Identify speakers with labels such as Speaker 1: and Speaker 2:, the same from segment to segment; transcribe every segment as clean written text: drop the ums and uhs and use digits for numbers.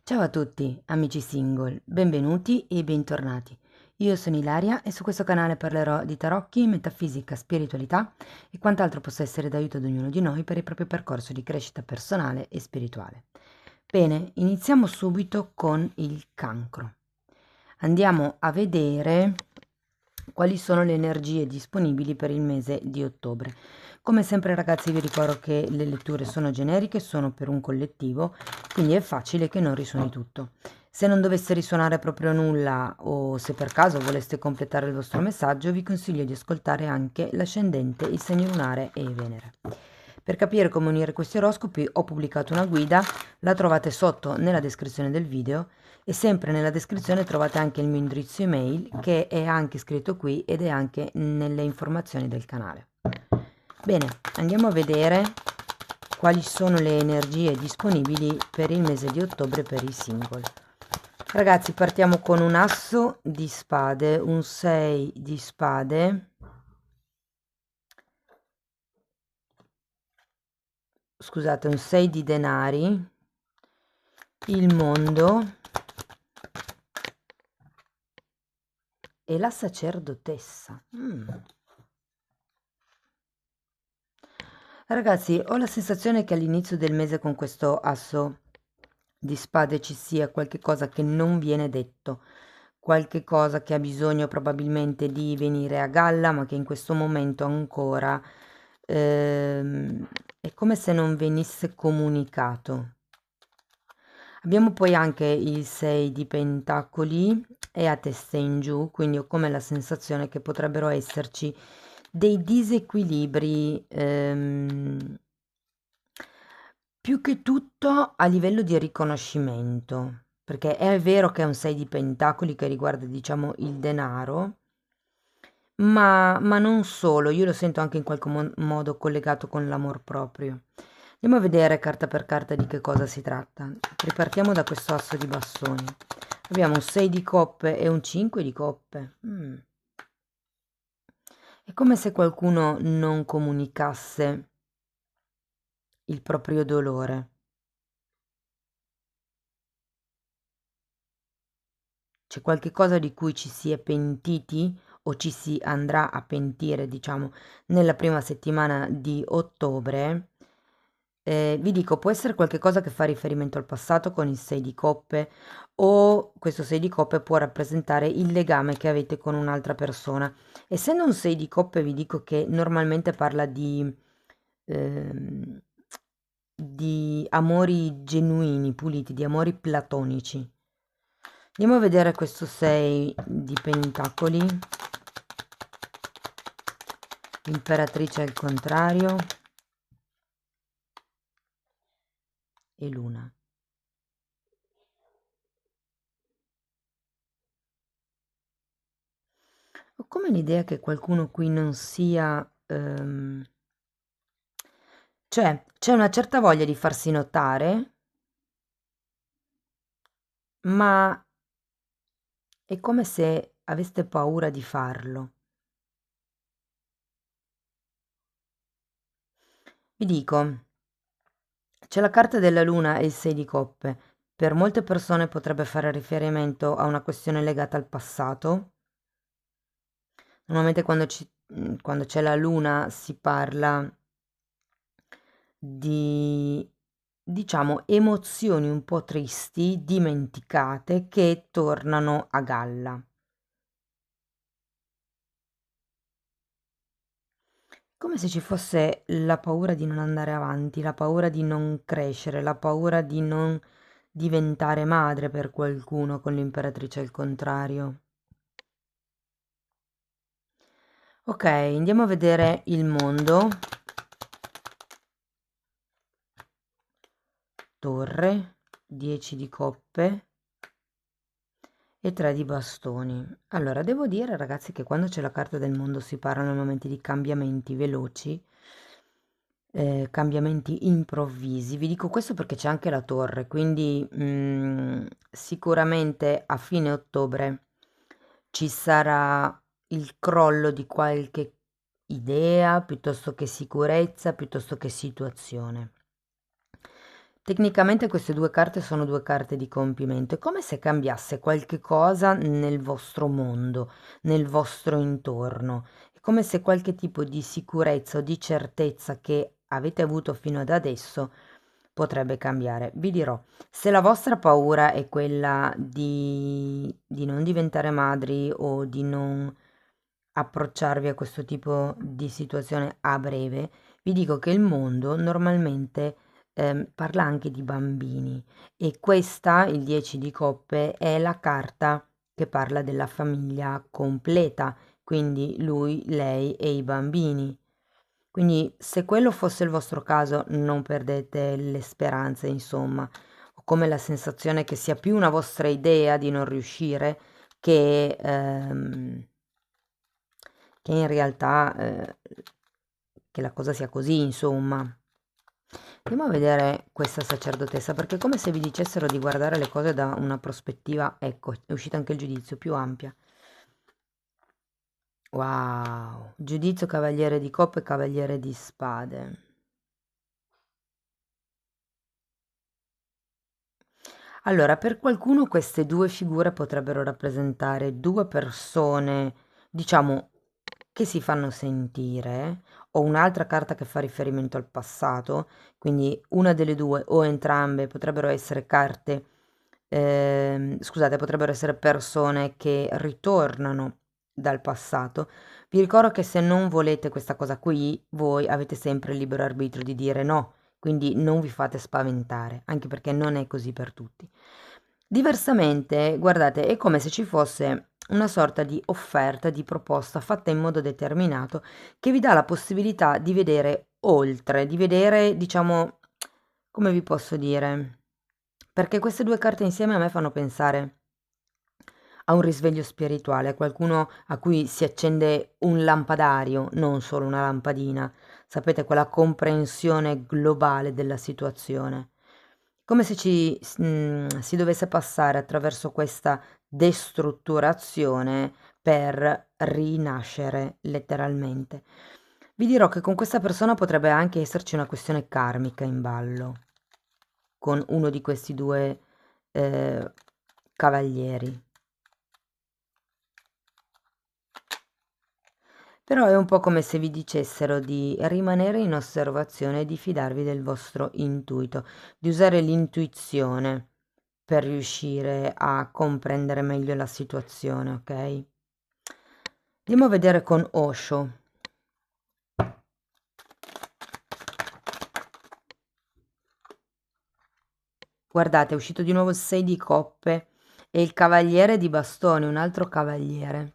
Speaker 1: Ciao a tutti, amici single, benvenuti e bentornati. Io sono Ilaria e su questo canale parlerò di tarocchi, metafisica, spiritualità e quant'altro possa essere d'aiuto ad ognuno di noi per il proprio percorso di crescita personale e spirituale. Bene, iniziamo subito con il cancro. Andiamo a vedere quali sono le energie disponibili per il mese di ottobre. Come sempre ragazzi vi ricordo che le letture sono generiche, sono per un collettivo, quindi è facile che non risuoni tutto. Se non dovesse risuonare proprio nulla o se per caso voleste completare il vostro messaggio, vi consiglio di ascoltare anche l'ascendente, il segno lunare e Venere. Per capire come unire questi oroscopi ho pubblicato una guida, la trovate sotto nella descrizione del video e sempre nella descrizione trovate anche il mio indirizzo email che è anche scritto qui ed è anche nelle informazioni del canale. Bene, andiamo a vedere quali sono le energie disponibili per il mese di ottobre per i single. Ragazzi, partiamo con un asso di spade, un 6 di spade, scusate, un 6 di denari, il mondo e la sacerdotessa. Ragazzi, ho la sensazione che all'inizio del mese con questo asso di spade ci sia qualche cosa che non viene detto, qualche cosa che ha bisogno probabilmente di venire a galla, ma che in questo momento ancora è come se non venisse comunicato. Abbiamo poi anche il 6 di pentacoli e a testa in giù, quindi ho come la sensazione che potrebbero esserci dei disequilibri, più che tutto a livello di riconoscimento, perché è vero che è un 6 di pentacoli che riguarda, diciamo, il denaro, ma non solo, io lo sento anche in qualche modo collegato con l'amor proprio. Andiamo a vedere carta per carta di che cosa si tratta. Ripartiamo da questo asso di bastoni. Abbiamo un 6 di coppe e un 5 di coppe. È come se qualcuno non comunicasse il proprio dolore. C'è qualche cosa di cui ci si è pentiti o ci si andrà a pentire, diciamo, nella prima settimana di ottobre. Vi dico, può essere qualche cosa che fa riferimento al passato con il 6 di coppe o questo 6 di coppe può rappresentare il legame che avete con un'altra persona. Essendo un 6 di coppe vi dico che normalmente parla ehm, di amori genuini, puliti, di amori platonici. Andiamo a vedere questo 6 di pentacoli, imperatrice al contrario e luna. Ho come l'idea che qualcuno qui non sia... cioè, c'è una certa voglia di farsi notare, ma è come se aveste paura di farlo. Vi dico, c'è la carta della luna e il 6 di coppe. Per molte persone potrebbe fare riferimento a una questione legata al passato. Normalmente quando c'è la luna si parla di, diciamo, emozioni un po' tristi, dimenticate, che tornano a galla. Come se ci fosse la paura di non andare avanti, la paura di non crescere, la paura di non diventare madre per qualcuno con l'imperatrice al contrario. Ok, andiamo a vedere il mondo. Torre, 10 di coppe e 3 di bastoni. Allora, devo dire ragazzi che quando c'è la carta del mondo si parla normalmente di cambiamenti veloci, cambiamenti improvvisi. Vi dico questo perché c'è anche la torre, quindi sicuramente a fine ottobre ci sarà il crollo di qualche idea, piuttosto che sicurezza, piuttosto che situazione. Tecnicamente queste due carte sono due carte di compimento. È come se cambiasse qualche cosa nel vostro mondo, nel vostro intorno. È come se qualche tipo di sicurezza o di certezza che avete avuto fino ad adesso potrebbe cambiare. Vi dirò, se la vostra paura è quella di non diventare madri o di non approcciarvi a questo tipo di situazione a breve, vi dico che il mondo normalmente parla anche di bambini e questa, il 10 di coppe, è la carta che parla della famiglia completa, quindi lui, lei e i bambini. Quindi se quello fosse il vostro caso, non perdete le speranze, insomma. Ho come la sensazione che sia più una vostra idea di non riuscire che in realtà che la cosa sia così, insomma. Andiamo a vedere questa sacerdotessa, perché è come se vi dicessero di guardare le cose da una prospettiva, ecco, è uscito anche il giudizio più ampia. Wow, giudizio, cavaliere di coppe e cavaliere di spade. Allora, per qualcuno queste due figure potrebbero rappresentare due persone, diciamo, che si fanno sentire, o un'altra carta che fa riferimento al passato, quindi una delle due o entrambe potrebbero essere carte, scusate, potrebbero essere persone che ritornano dal passato. Vi ricordo che se non volete questa cosa qui, voi avete sempre il libero arbitrio di dire no, quindi non vi fate spaventare, anche perché non è così per tutti. Diversamente, guardate, è come se ci fosse una sorta di offerta, di proposta fatta in modo determinato che vi dà la possibilità di vedere oltre, di vedere, diciamo, come vi posso dire? Perché queste due carte insieme a me fanno pensare a un risveglio spirituale, a qualcuno a cui si accende un lampadario, non solo una lampadina, sapete, quella comprensione globale della situazione. Come se si dovesse passare attraverso questa destrutturazione per rinascere letteralmente. Vi dirò che con questa persona potrebbe anche esserci una questione karmica in ballo, con uno di questi due eh, cavalieri. Però è un po' come se vi dicessero di rimanere in osservazione e di fidarvi del vostro intuito, di usare l'intuizione per riuscire a comprendere meglio la situazione, ok? Andiamo a vedere con Osho. Guardate, è uscito di nuovo il 6 di coppe e il cavaliere di bastoni, un altro cavaliere.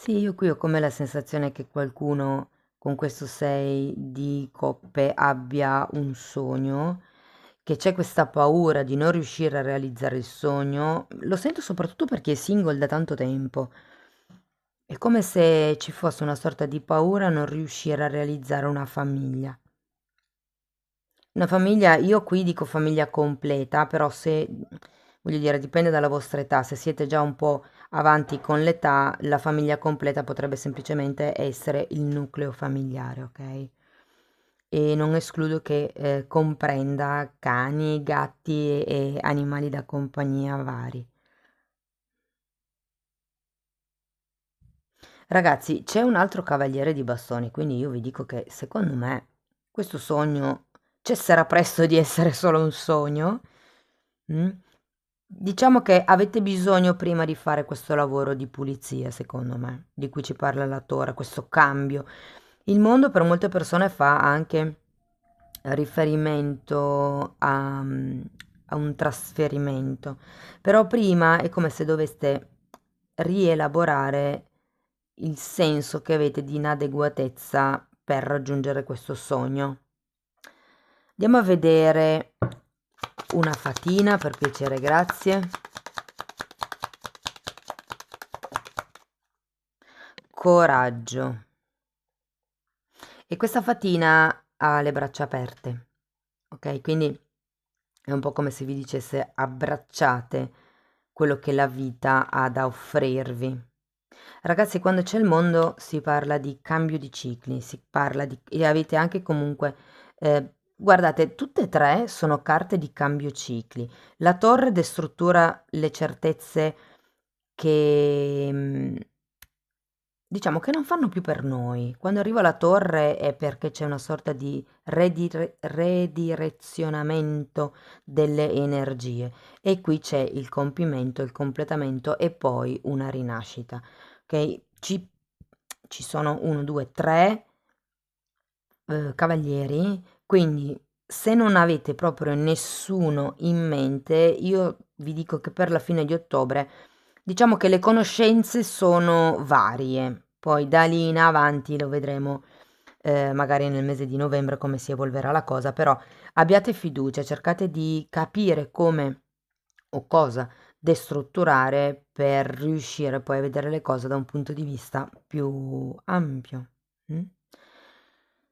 Speaker 1: Sì, io qui ho come la sensazione che qualcuno con questo 6 di coppe abbia un sogno, che c'è questa paura di non riuscire a realizzare il sogno. Lo sento soprattutto per chi è single da tanto tempo. È come se ci fosse una sorta di paura a non riuscire a realizzare una famiglia. Una famiglia, io qui dico famiglia completa, però se, voglio dire, dipende dalla vostra età, se siete già un po' avanti con l'età, la famiglia completa potrebbe semplicemente essere il nucleo familiare, ok? E non escludo che comprenda cani, gatti e animali da compagnia vari. Ragazzi, c'è un altro cavaliere di bastoni, quindi io vi dico che secondo me questo sogno cesserà presto di essere solo un sogno. Mm? Diciamo che avete bisogno prima di fare questo lavoro di pulizia, secondo me, di cui ci parla l'autore, questo cambio. Il mondo per molte persone fa anche riferimento a un trasferimento, però prima è come se doveste rielaborare il senso che avete di inadeguatezza per raggiungere questo sogno. Andiamo a vedere una fatina, per piacere, grazie. Coraggio. E questa fatina ha le braccia aperte, ok? Quindi è un po' come se vi dicesse abbracciate quello che la vita ha da offrirvi. Ragazzi, quando c'è il mondo si parla di cambio di cicli, si parla di... e avete anche comunque... guardate, tutte e tre sono carte di cambio cicli. La torre destruttura le certezze che... diciamo che non fanno più per noi. Quando arriva la torre è perché c'è una sorta di redirezionamento delle energie e qui c'è il compimento, il completamento e poi una rinascita. Ok? Ci sono 1, 2, 3 cavalieri, quindi se non avete proprio nessuno in mente, io vi dico che per la fine di ottobre diciamo che le conoscenze sono varie, poi da lì in avanti lo vedremo magari nel mese di novembre come si evolverà la cosa, però abbiate fiducia, cercate di capire come o cosa destrutturare per riuscire poi a vedere le cose da un punto di vista più ampio. Mm?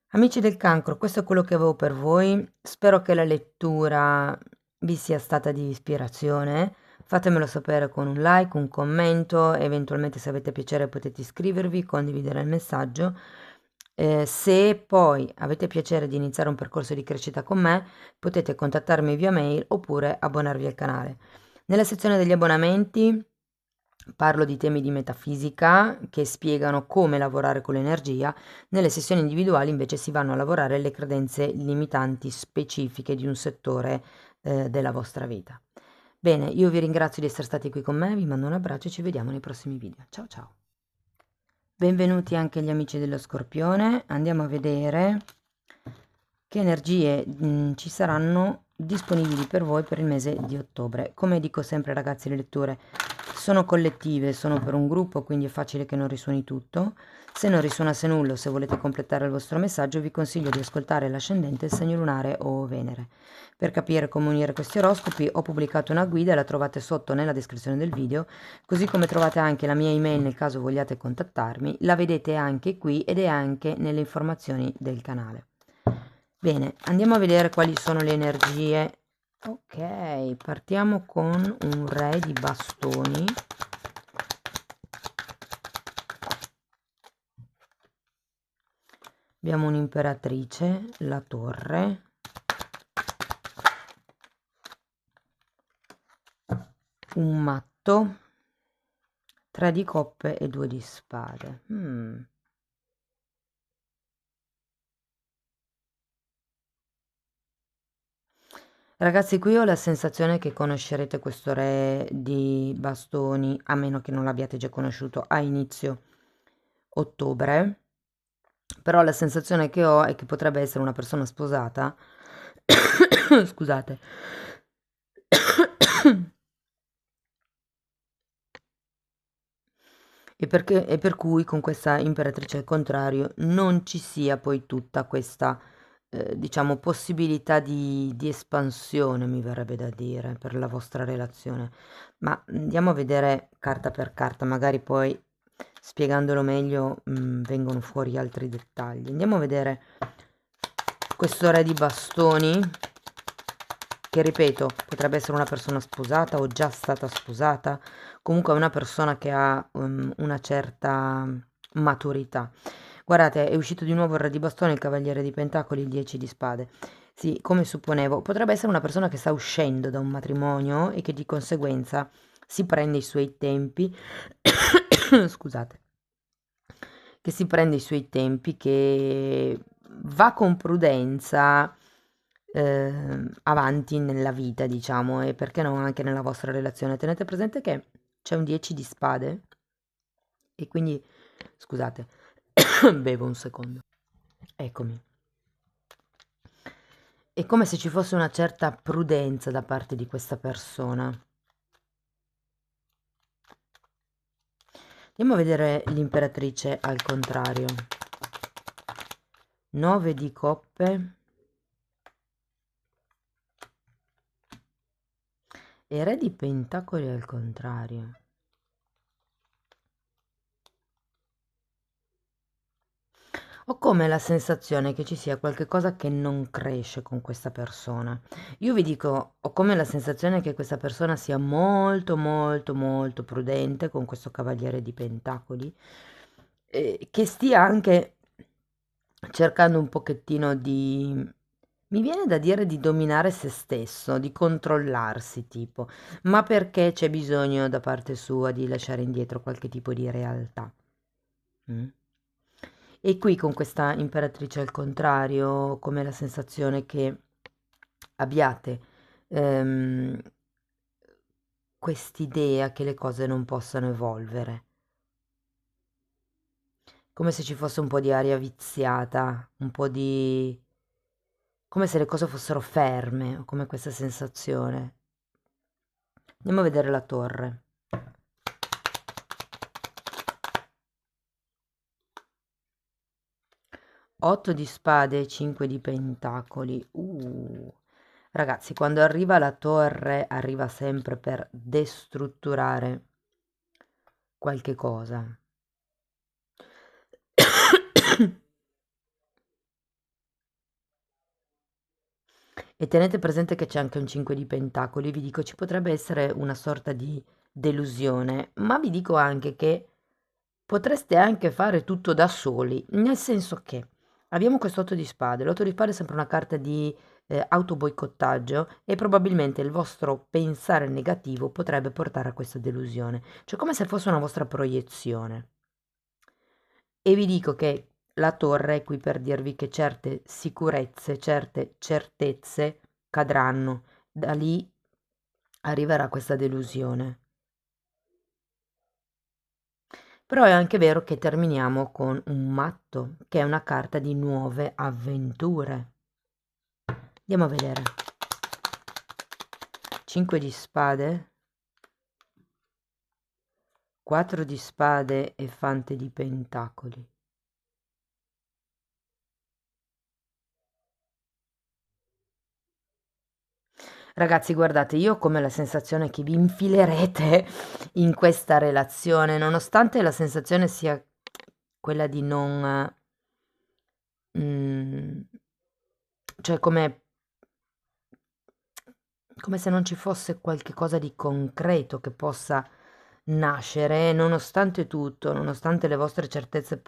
Speaker 1: Amici del cancro, questo è quello che avevo per voi. Spero che la lettura vi sia stata di ispirazione. Fatemelo sapere con un like, un commento, eventualmente se avete piacere potete iscrivervi, condividere il messaggio. Se poi avete piacere di iniziare un percorso di crescita con me, potete contattarmi via mail oppure abbonarvi al canale. Nella sezione degli abbonamenti parlo di temi di metafisica che spiegano come lavorare con l'energia. Nelle sessioni individuali invece si vanno a lavorare le credenze limitanti specifiche di un settore della vostra vita. Bene, io vi ringrazio di essere stati qui con me, vi mando un abbraccio e ci vediamo nei prossimi video. Ciao ciao! Benvenuti anche gli amici dello Scorpione, andiamo a vedere che energie ci saranno disponibili per voi per il mese di ottobre. Come dico sempre ragazzi, le letture sono collettive, sono per un gruppo, quindi è facile che non risuoni tutto. Se non risuonasse nulla o se volete completare il vostro messaggio, vi consiglio di ascoltare l'ascendente, il segno lunare o Venere. Per capire come unire questi oroscopi ho pubblicato una guida, la trovate sotto nella descrizione del video, così come trovate anche la mia email nel caso vogliate contattarmi, la vedete anche qui ed è anche nelle informazioni del canale. Bene, andiamo a vedere quali sono le energie. Ok, partiamo con un re di bastoni. Abbiamo un'imperatrice, la torre. Un matto, 3 di coppe e 2 di spade. Ragazzi, qui ho la sensazione che conoscerete questo re di bastoni, a meno che non l'abbiate già conosciuto a inizio ottobre, però la sensazione che ho è che potrebbe essere una persona sposata. Scusate. E per cui con questa imperatrice al contrario non ci sia poi tutta questa, diciamo, possibilità di espansione, mi verrebbe da dire, per la vostra relazione. Ma andiamo a vedere carta per carta, magari poi spiegandolo meglio, vengono fuori altri dettagli. Andiamo a vedere questo re di bastoni, che ripeto, potrebbe essere una persona sposata o già stata sposata, comunque è una persona che ha una certa maturità. Guardate, è uscito di nuovo il re di bastoni, il cavaliere di pentacoli, il 10 di spade. Sì, come supponevo, potrebbe essere una persona che sta uscendo da un matrimonio e che di conseguenza si prende i suoi tempi. Scusate, che si prende i suoi tempi, che va con prudenza avanti nella vita, diciamo, e perché no anche nella vostra relazione. Tenete presente che c'è un 10 di spade e quindi, scusate, bevo un secondo. Eccomi. È come se ci fosse una certa prudenza da parte di questa persona. Andiamo a vedere l'imperatrice al contrario. 9 di coppe e re di pentacoli al contrario. Ho come la sensazione che ci sia qualche cosa che non cresce con questa persona. Io vi dico, ho come la sensazione che questa persona sia molto, molto, molto prudente con questo cavaliere di pentacoli, che stia anche cercando un pochettino di, mi viene da dire di dominare se stesso, di controllarsi tipo, ma perché c'è bisogno da parte sua di lasciare indietro qualche tipo di realtà. Mm? E qui con questa imperatrice al contrario, ho come la sensazione che abbiate ehm, quest'idea che le cose non possano evolvere, come se ci fosse un po' di aria viziata, un po' di... come se le cose fossero ferme, ho come questa sensazione. Andiamo a vedere la torre. Otto di spade e 5 di pentacoli. Ragazzi, quando arriva la torre, arriva sempre per destrutturare qualche cosa. E tenete presente che c'è anche un 5 di pentacoli, vi dico ci potrebbe essere una sorta di delusione, ma vi dico anche che potreste anche fare tutto da soli, nel senso che abbiamo questo 8 di spade, l'8 di spade è sempre una carta di autoboicottaggio e probabilmente il vostro pensare negativo potrebbe portare a questa delusione, cioè come se fosse una vostra proiezione. E vi dico che la torre è qui per dirvi che certe sicurezze, certe certezze cadranno. Da lì arriverà questa delusione. Però è anche vero che terminiamo con un matto, che è una carta di nuove avventure. Andiamo a vedere. 5 di spade, 4 di spade e fante di pentacoli. Ragazzi, guardate, io ho come la sensazione che vi infilerete in questa relazione, nonostante la sensazione sia quella di non... cioè come se non ci fosse qualche cosa di concreto che possa nascere, nonostante tutto, nonostante le vostre certezze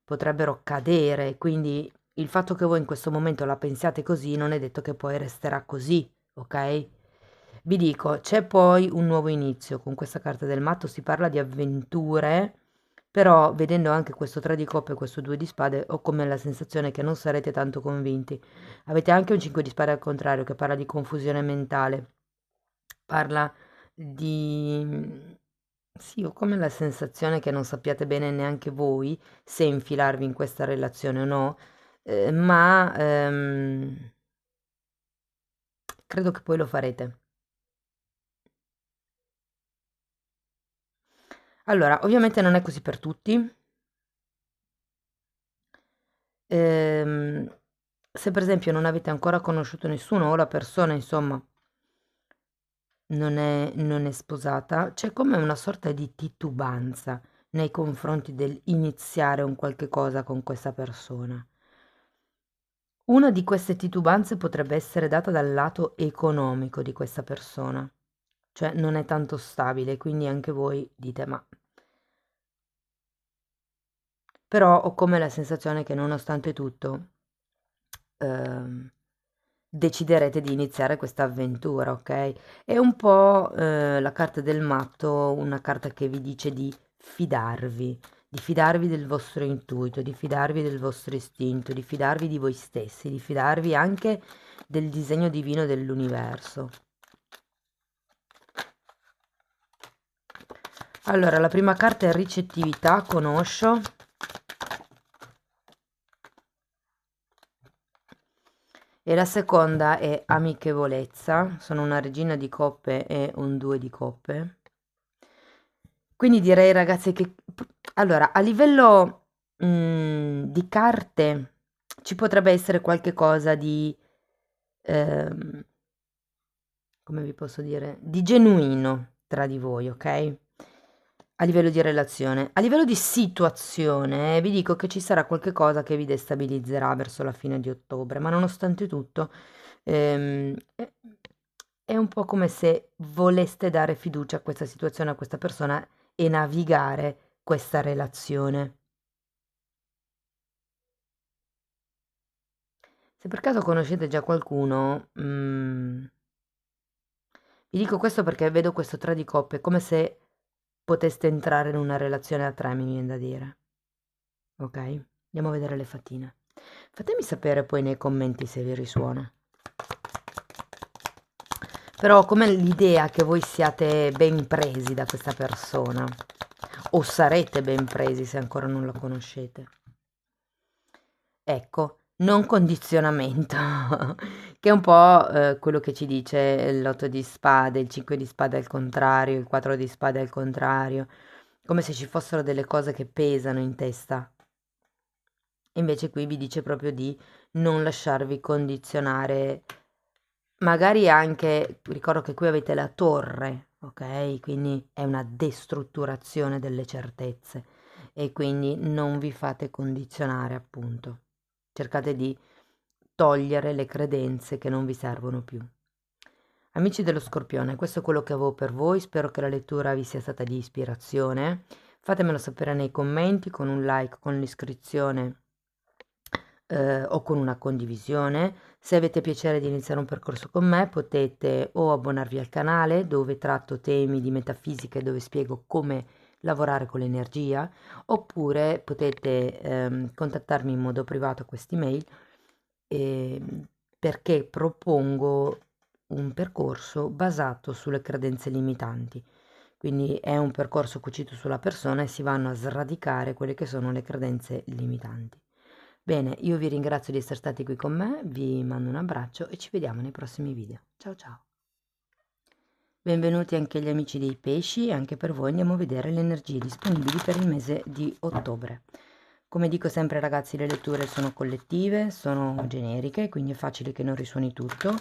Speaker 1: potrebbero cadere, quindi il fatto che voi in questo momento la pensiate così non è detto che poi resterà così, ok? Vi dico, c'è poi un nuovo inizio, con questa carta del matto si parla di avventure, però vedendo anche questo 3 di coppe e questo 2 di spade ho come la sensazione che non sarete tanto convinti. Avete anche un 5 di spade al contrario che parla di confusione mentale, parla di... Sì, ho come la sensazione che non sappiate bene neanche voi se infilarvi in questa relazione o no, ma credo che poi lo farete. Allora, ovviamente non è così per tutti. Ehm, Se per esempio non avete ancora conosciuto nessuno o la persona, insomma, non è sposata, c'è come una sorta di titubanza nei confronti del iniziare un qualche cosa con questa persona. Una di queste titubanze potrebbe essere data dal lato economico di questa persona, cioè non è tanto stabile, quindi anche voi dite ma... Però ho come la sensazione che nonostante tutto ehm, deciderete di iniziare questa avventura, ok? È un po' la carta del matto, una carta che vi dice di fidarvi del vostro intuito, di fidarvi del vostro istinto, di fidarvi di voi stessi, di fidarvi anche del disegno divino dell'universo. Allora, la prima carta è ricettività, conoscio. E la seconda è amichevolezza, sono una regina di coppe e un 2 di coppe. Quindi direi ragazzi che allora a livello di carte ci potrebbe essere qualche cosa di ehm, come vi posso dire, di genuino tra di voi, ok? A livello di relazione. A livello di situazione, vi dico che ci sarà qualche cosa che vi destabilizzerà verso la fine di ottobre, ma nonostante tutto, è un po' come se voleste dare fiducia a questa situazione, a questa persona e navigare questa relazione. Se per caso conoscete già qualcuno, vi dico questo perché vedo questo 3 di coppe, come se poteste entrare in una relazione a 3, mi viene da dire. Ok? Andiamo a vedere le fattine. Fatemi sapere poi nei commenti se vi risuona. Però come l'idea che voi siate ben presi da questa persona, o sarete ben presi se ancora non la conoscete. Ecco, non condizionamento, che è un po' quello che ci dice l'8 di spade, il 5 di spade al contrario, il 4 di spade al contrario, come se ci fossero delle cose che pesano in testa. Invece qui vi dice proprio di non lasciarvi condizionare, magari anche, ricordo che qui avete la torre, ok? Quindi è una destrutturazione delle certezze e quindi non vi fate condizionare, appunto. Cercate di togliere le credenze che non vi servono più. Amici dello Scorpione, questo è quello che avevo per voi, spero che la lettura vi sia stata di ispirazione. Fatemelo sapere nei commenti con un like, con l'iscrizione o con una condivisione. Se avete piacere di iniziare un percorso con me potete o abbonarvi al canale dove tratto temi di metafisica e dove spiego come lavorare con l'energia, oppure potete contattarmi in modo privato a quest'email perché propongo un percorso basato sulle credenze limitanti. Quindi è un percorso cucito sulla persona e si vanno a sradicare quelle che sono le credenze limitanti. Bene, io vi ringrazio di essere stati qui con me, vi mando un abbraccio e ci vediamo nei prossimi video. Ciao ciao! Benvenuti anche gli amici dei pesci e anche per voi andiamo a vedere le energie disponibili per il mese di ottobre. Come dico sempre ragazzi, le letture sono collettive, sono generiche, quindi è facile che non risuoni tutto.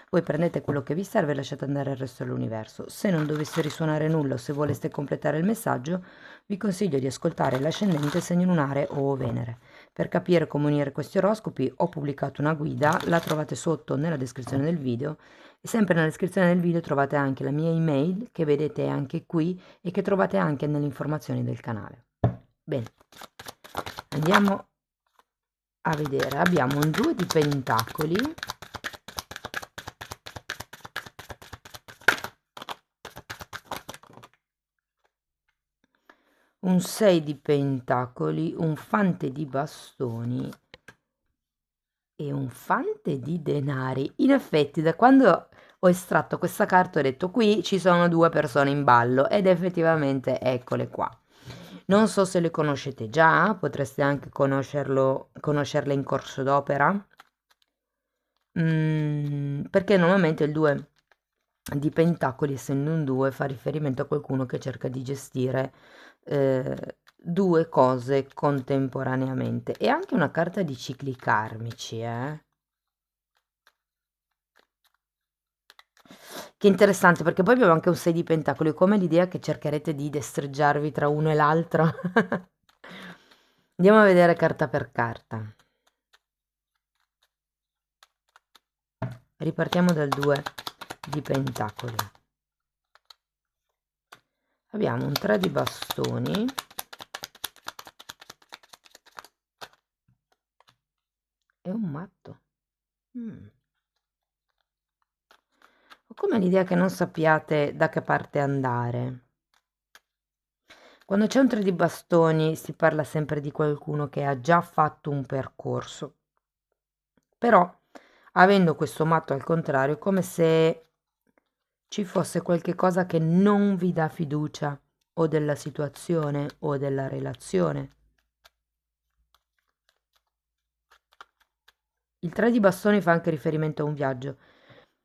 Speaker 1: Voi prendete quello che vi serve e lasciate andare il resto dell'universo. Se non dovesse risuonare nulla o se voleste completare il messaggio, vi consiglio di ascoltare l'ascendente, segno lunare o Venere. Per capire come unire questi oroscopi ho pubblicato una guida, la trovate sotto nella descrizione del video e sempre nella descrizione del video trovate anche la mia email che vedete anche qui e che trovate anche nelle informazioni del canale. Bene, andiamo a vedere, abbiamo un 2 di pentacoli, un 6 di pentacoli, un fante di bastoni e un fante di denari. In effetti, da quando ho estratto questa carta ho detto qui ci sono 2 persone in ballo ed effettivamente eccole qua. Non so se le conoscete già, potreste anche conoscerle in corso d'opera, perché normalmente il 2 di pentacoli, essendo un 2, fa riferimento a qualcuno che cerca di gestire 2 cose contemporaneamente. E anche una carta di cicli karmici, Che interessante, perché poi abbiamo anche un 6 di pentacoli, come l'idea che cercherete di destreggiarvi tra uno e l'altro. Andiamo a vedere carta per carta. Ripartiamo dal 2 di pentacoli. Abbiamo un 3 di bastoni e un matto. Ho come l'idea che non sappiate da che parte andare. Quando c'è un 3 di bastoni si parla sempre di qualcuno che ha già fatto un percorso, però avendo questo matto al contrario è come se ci fosse qualche cosa che non vi dà fiducia o della situazione o della relazione. Il 3 di bastoni fa anche riferimento a un viaggio,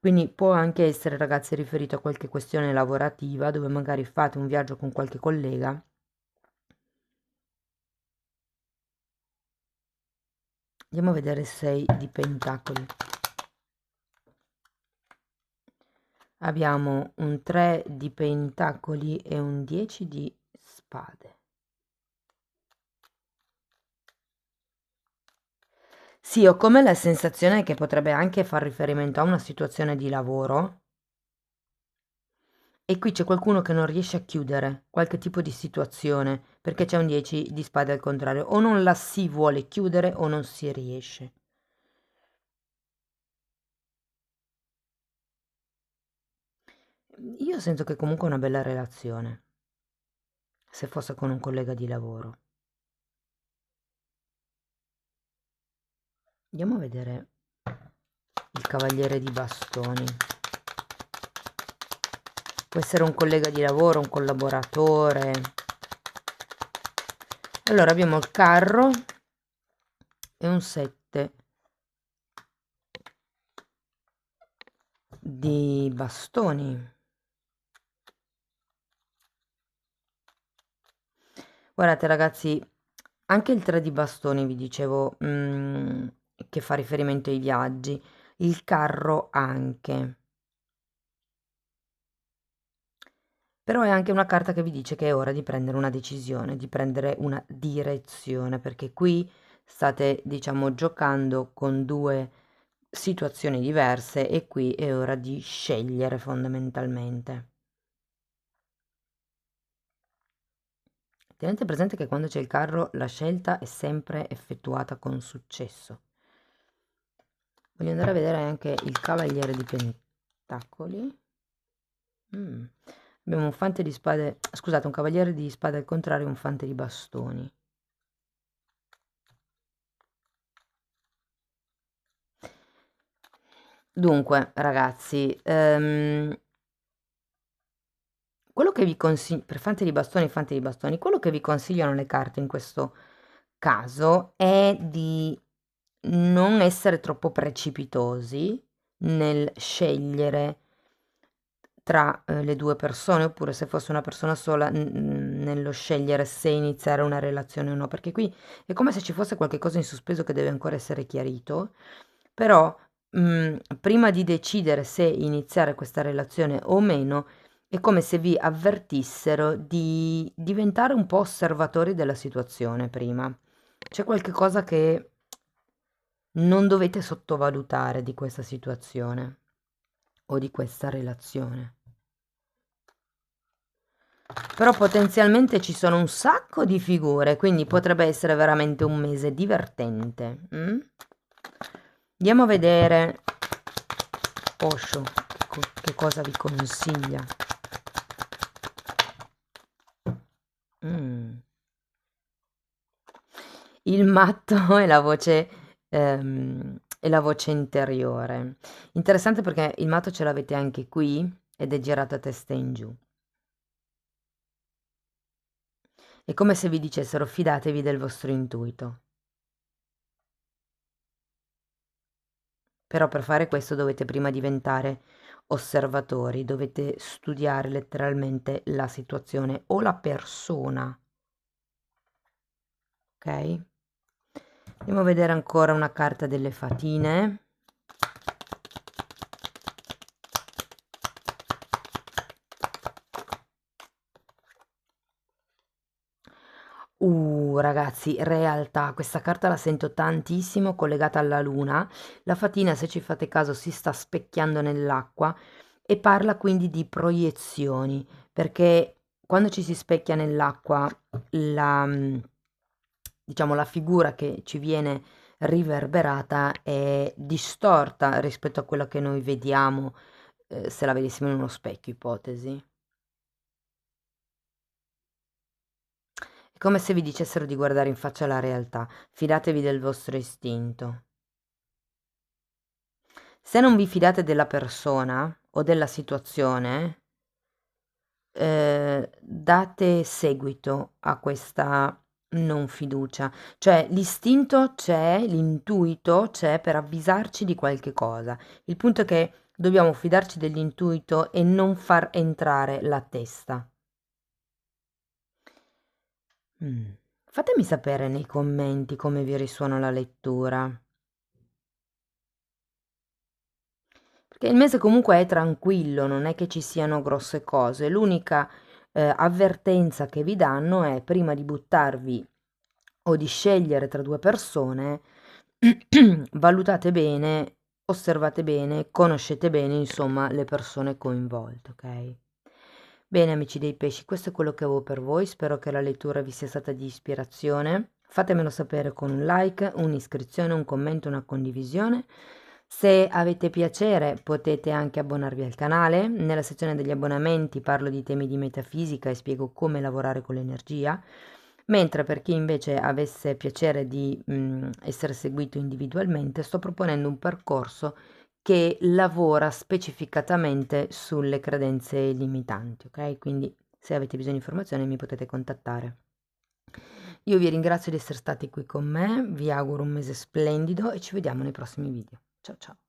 Speaker 1: quindi può anche essere, ragazzi, riferito a qualche questione lavorativa dove magari fate un viaggio con qualche collega. Andiamo a vedere 6 di pentacoli. Abbiamo un 3 di pentacoli e un 10 di spade. Sì, ho come la sensazione che potrebbe anche far riferimento a una situazione di lavoro e qui c'è qualcuno che non riesce a chiudere qualche tipo di situazione perché c'è un 10 di spade al contrario, o non la si vuole chiudere o non si riesce. Io sento che comunque è una bella relazione, se fosse con un collega di lavoro. Andiamo a vedere il cavaliere di bastoni. Può essere un collega di lavoro, un collaboratore. Allora abbiamo il carro e un 7 di bastoni. Guardate ragazzi, anche il 3 di bastoni vi dicevo che fa riferimento ai viaggi, il carro anche. Però è anche una carta che vi dice che è ora di prendere una decisione, di prendere una direzione, perché qui state, diciamo, giocando con due situazioni diverse e qui è ora di scegliere fondamentalmente. Tenete presente che quando c'è il carro la scelta è sempre effettuata con successo. Voglio andare a vedere anche il cavaliere di pentacoli. Abbiamo un fante di spade, scusate, un cavaliere di spade al contrario e un fante di bastoni. Dunque, ragazzi, quello che vi consiglio, per fante di bastoni, quello che vi consigliano le carte in questo caso è di non essere troppo precipitosi nel scegliere tra le due persone, oppure se fosse una persona sola, nello scegliere se iniziare una relazione o no, perché qui è come se ci fosse qualche cosa in sospeso che deve ancora essere chiarito, però prima di decidere se iniziare questa relazione o meno, è come se vi avvertissero di diventare un po' osservatori della situazione prima. C'è qualche cosa che non dovete sottovalutare di questa situazione o di questa relazione. Però potenzialmente ci sono un sacco di figure, quindi potrebbe essere veramente un mese divertente. Andiamo a vedere Osho, che cosa vi consiglia. Mm. Il matto è la voce interiore. Interessante perché il matto ce l'avete anche qui ed è girato a testa in giù. È come se vi dicessero fidatevi del vostro intuito. Però per fare questo dovete prima diventare osservatori, dovete studiare letteralmente la situazione o la persona, ok? Andiamo a vedere ancora una carta delle fatine. Ragazzi, realtà, questa carta la sento tantissimo collegata alla luna. La fatina, se ci fate caso, si sta specchiando nell'acqua e parla quindi di proiezioni, perché quando ci si specchia nell'acqua, la, diciamo, la figura che ci viene riverberata è distorta rispetto a quello che noi vediamo, se la vedessimo in uno specchio, ipotesi. È come se vi dicessero di guardare in faccia la realtà, fidatevi del vostro istinto. Se non vi fidate della persona o della situazione, date seguito a questa non fiducia. Cioè l'istinto c'è, l'intuito c'è per avvisarci di qualche cosa. Il punto è che dobbiamo fidarci dell'intuito e non far entrare la testa. Fatemi sapere nei commenti come vi risuona la lettura. Perché il mese comunque è tranquillo, non è che ci siano grosse cose. L'unica avvertenza che vi danno è: prima di buttarvi o di scegliere tra due persone, valutate bene, osservate bene, conoscete bene, insomma, le persone coinvolte, ok? Bene, amici dei pesci, questo è quello che avevo per voi. Spero che la lettura vi sia stata di ispirazione. Fatemelo sapere con un like, un'iscrizione, un commento, una condivisione. Se avete piacere potete anche abbonarvi al canale. Nella sezione degli abbonamenti parlo di temi di metafisica e spiego come lavorare con l'energia. Mentre per chi invece avesse piacere di essere seguito individualmente, sto proponendo un percorso che lavora specificatamente sulle credenze limitanti, ok? Quindi se avete bisogno di informazioni mi potete contattare. Io vi ringrazio di essere stati qui con me, vi auguro un mese splendido e ci vediamo nei prossimi video. Ciao ciao!